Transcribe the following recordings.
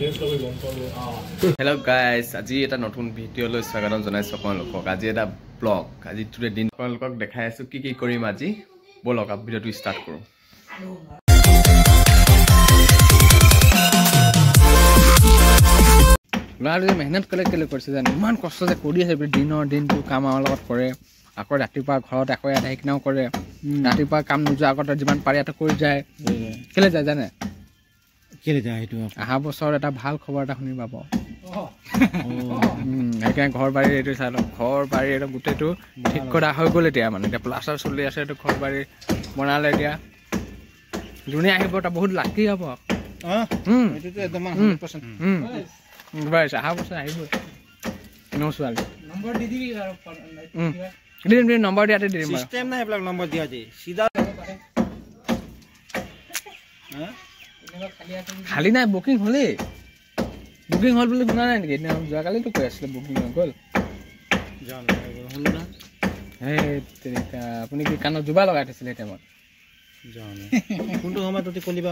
Hello guys, আজি এটা নতুন ভিডিও লৈ স্বাগতম জনাইছো আপোনালোকক। আজি এটা ব্লগ, আজি টুডে দিন আপোনালোকক দেখাই আছো কি কৰিম আজি। বলক আপ ভিডিওটো ষ্টাৰ্ট কৰো। লাৰে মেহনত কৰিছে জানো, ইমান কষ্ট যে কৰি আছে দিনৰ দিনটো কাম আমাৰ লগত কৰে। আকৌ ৰাতিপুৱা ঘৰত আকৌ ইয়াত আহি কিনাও কৰে। ৰাতিপুৱা কাম নোযোৱা আগতে যিমান পাৰে এটা কৰি যায়। কেলে যায় জানে? কেলে যায় সেইটো অহা বছৰ এটা ভাল খবৰ এটা শুনি পাব। সেইকাৰণে ঘৰ বাৰী এইটো চাই লওক, ঘৰ বাৰী এইটো গোটেইটো ঠিক কৰা হৈ গ'ল এতিয়া। মানে এতিয়া প্লাষ্টাৰ চলি আছে, এইটো ঘৰ বাৰী বনালে। এতিয়া যোনে আহিব তাৰ বহুত লাকি হ'ব। অহা বছৰ আহিব ছোৱালী নম্বৰ দিয়াতে দিম। চিষ্টেম নাই এইবিলাক নম্বৰ দিয়া যে চিধা খালি নাই, বুকিং হ'লেই। বুকিং হ'ল বুলি শুনা নাই নেকি? যোৱাকালিতো কৈ আছিলে বুকিং হৈ গ'ল। তেনেকা আপুনি কি কাণত জোবা লগাই থৈছিলে টাইমত? কোনটো সময়ত কলিবা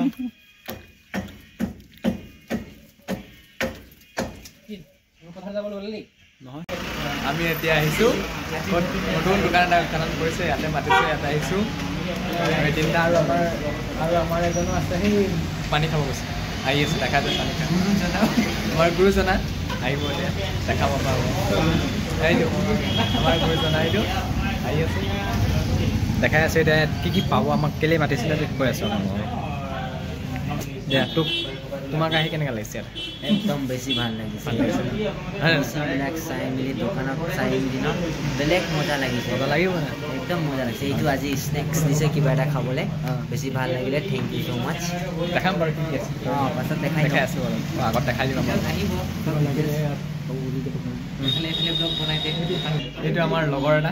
নহয়। আমি এতিয়া আহিছোঁ নতুন দোকান এটা উদ্ঘাটন কৰিছে, ইয়াতে মাতিছে, ইয়াতে আহিছোঁ তিনিটা। আৰু আমাৰ এজনো আছে, সেই পানী খাব গৈছে, আহি আছে, দেখা যায় পানী খাব। আমাৰ গুৰুজনা আহিব এতিয়া, দেখাব পাব। এইটো আমাৰ গুৰুজনা, এইটো আহি আছে, দেখাই আছে এতিয়া কি পাব, আমাক কেলে মাতিছিলে কৈ আছোঁ। দিয়া তোক তোমাক আহি কেনেকৈ লাগিছে? একদম বেছি ভাল লাগিছে। বস্তুবিলাক চাই মেলি দোকানত চাই মেলি বেলেগ মজা লাগিছে। মজা লাগিব না, একদম মজা লাগিছে। এইটো আজি স্নেক্স দিছে কিবা এটা খাবলৈ, বেছি ভাল লাগিলে। থেংক ইউ ছ' মাছ। দেখাম বাৰু কি আছে। পাছত দেখাই আছোঁ বাৰু, আগত দেখাই দিম। আহিব এইটো আমাৰ লগৰ এটা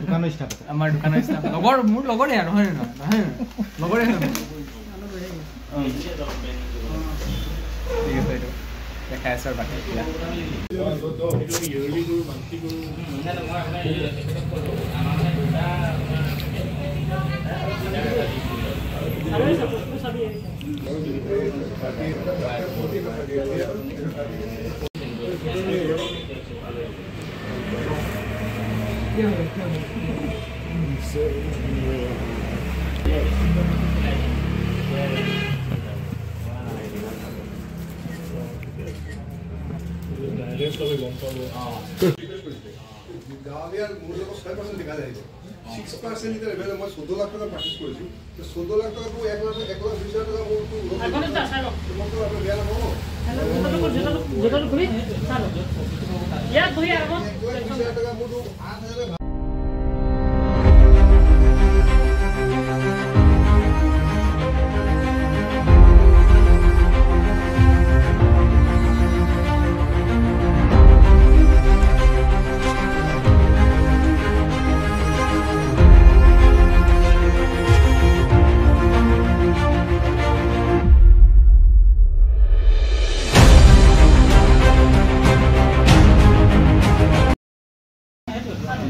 দোকানৰ ষ্টাফ, আমাৰ দোকানৰ ষ্টাফ লগৰ, মোৰ লগৰে আৰু হয় নহয়? লগৰে হয়। ঠিক আছে, এইটো দেখাই আছোঁ আৰু বাকী গাঁৱলীয়া মোৰ লগত 6% দেখা যায়। 6% এতিয়া লেভেল মই 14 লাখ টকা পাৰ্চেছ কৰিছোঁ। 14 লাখ টকা 1 লাখ 20 হাজাৰ টকা মোৰ বেয়া নহ'ব।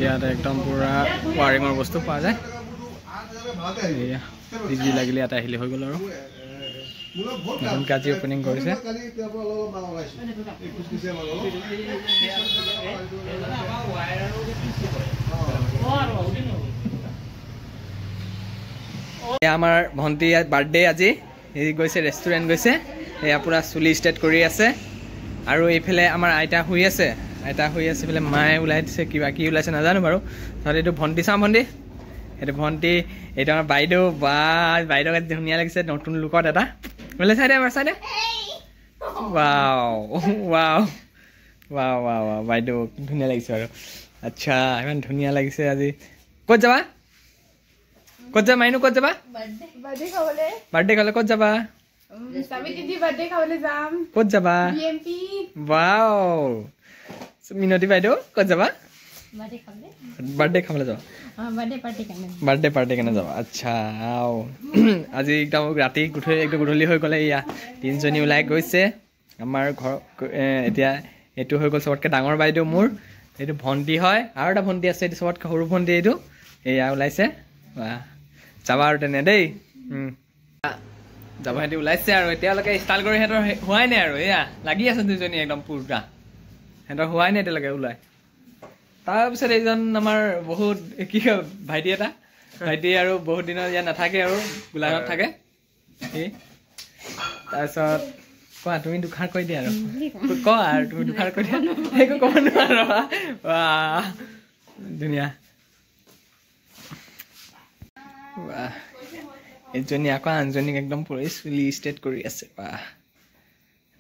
ইয়াতে একদম পুৰা ৱাৰিঙৰ বস্তু পোৱা যায়। যি লাগিলে ইয়াতে আহিলে হৈ গ'ল। আৰু নতুনকৈ আজি অপেনিং কৰিছে। আমাৰ ভণ্টি বাৰ্থডে আজি, হেৰি গৈছে, ৰেষ্টুৰেণ্ট গৈছে। এয়া পুৰা চুলি ষ্টেট কৰি আছে। আৰু এইফালে আমাৰ আইতা শুই আছে, এইফালে মায়ে ওলাই দিছে, কিবা কি ওলাইছে নাজানো বাৰু। তাৰপিছত এইটো ভণ্টি, চাওঁ ভণ্টি, এইটো ভণ্টি, এইটো আমাৰ বাইদেউ। বা বাইদেউ ধুনীয়া লাগিছে নতুন লুকত এটা। বোলে চাই দে, আমাৰ চাই দে। Wow wow wow wow wow, বাইদেউ ধুনীয়া লাগিছে আৰু। আচ্ছা, ইমান ধুনীয়া লাগিছে আজি। ক'ত যাবা? ক'ত যাবা মাইনু? ক'ত যাবা? বাৰ্থডে খাবলৈ ক'ত যাবা? ক'ত যাবা? ৱাও, মিনতি বাইদেউ ক'ত যাবা? বাৰ্থডে খাবলৈ যাবা? বাৰ্থডে পাৰ্টি কাৰণে যাবা? আচ্ছা। আজি একদম ৰাতি একদম গধূলি হৈ গ'লে। এয়া তিনিজনী ওলাই গৈছে আমাৰ ঘৰ। এতিয়া এইটো হৈ গ'ল চবতকৈ ডাঙৰ বাইদেউ মোৰ, এইটো ভণ্টি হয়। আৰু এটা ভণ্টি আছে, এইটো চবতকৈ সৰু ভণ্টি। এইটো এয়া ওলাইছে। যাবা আৰু তেনে দেই। যাব সিহঁতি ওলাইছে আৰু এতিয়ালৈকে ষ্টাইল কৰি সিহঁতৰ হোৱাই নাই আৰু এয়া লাগি আছে দুজনী একদম পুৰা সিহঁতৰ হোৱাই নাই এতিয়ালৈকে ওলাই তাৰপিছত এইজন আমাৰ বহুত কি ভাইটি এটা ভাইটি আৰু বহুত দিনৰ ইয়াত নাথাকে আৰু গোলাঘাটত থাকে এই তাৰপিছত কোৱা তুমি দুখাৰ কৈ দিয়া আৰু ক আৰু তুমি দুখাৰ কৈ দিয়া একো ক'ব নোৱাৰা ধুনীয়া এজনী আকৌ আনজনীক একদম পুৰা চুলি ষ্ট্ৰেট কৰি আছে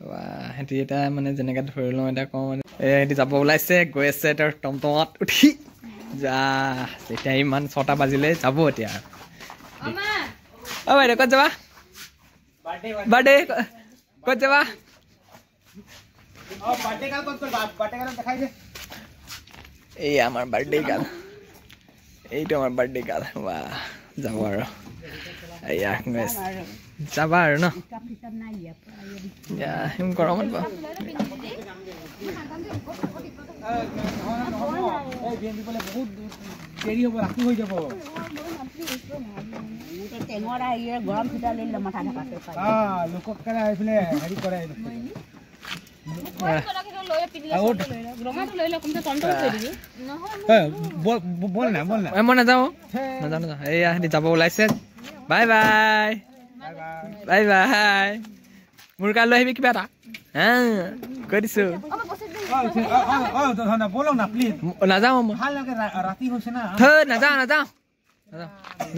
সিহঁতি এটা মানে যেনেকৈ ধৰি লওঁ এটা কওঁ মানে সিহঁতি যাব ওলাইছে গৈ আছে তাৰ টমটমত উঠি যা এতিয়া ইমান 6টা বাজিলে যাব এতিয়া বাইদেউ ক'ত যাবা বাৰ্থডে ক'ত যাবা এই আমাৰ বাৰ্থডে গাল এইটো আমাৰ বাৰ্থডে গাল যাব আৰু এয়া যাবা আৰু ন গৰমত বাৰু মই নাযাওঁ এয়া সিহঁতি যাব ওলাইছে বাই বাই বাই বাই মোৰ কাৰ লৈ আহিবি কিবা এটা কৈ দিছো নাযাওঁ মই নাযাওঁ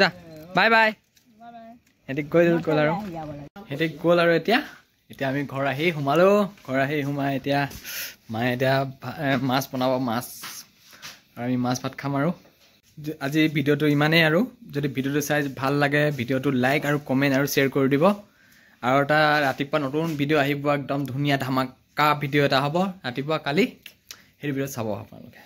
যা বাই বাই সিহঁতি গ'ল আৰু এতিয়া আমি ঘৰ আহি সোমালো সোমাই এতিয়া মায়ে এতিয়া মাছ বনাব মাছ আৰু আমি মাছ ভাত খাম আৰু আজি ভিডিঅ'টো ইমানেই আৰু যদি ভিডিঅ'টো চাই ভাল লাগে ভিডিঅ'টো লাইক আৰু কমেণ্ট আৰু শ্বেয়াৰ কৰি দিব আৰু এটা ৰাতিপুৱা নতুন ভিডিঅ' আহিব একদম ধুনীয়া ধামাকা ভিডিঅ' এটা হ'ব ৰাতিপুৱা কালি সেই ভিডিঅ'ত চাব আপোনালোকে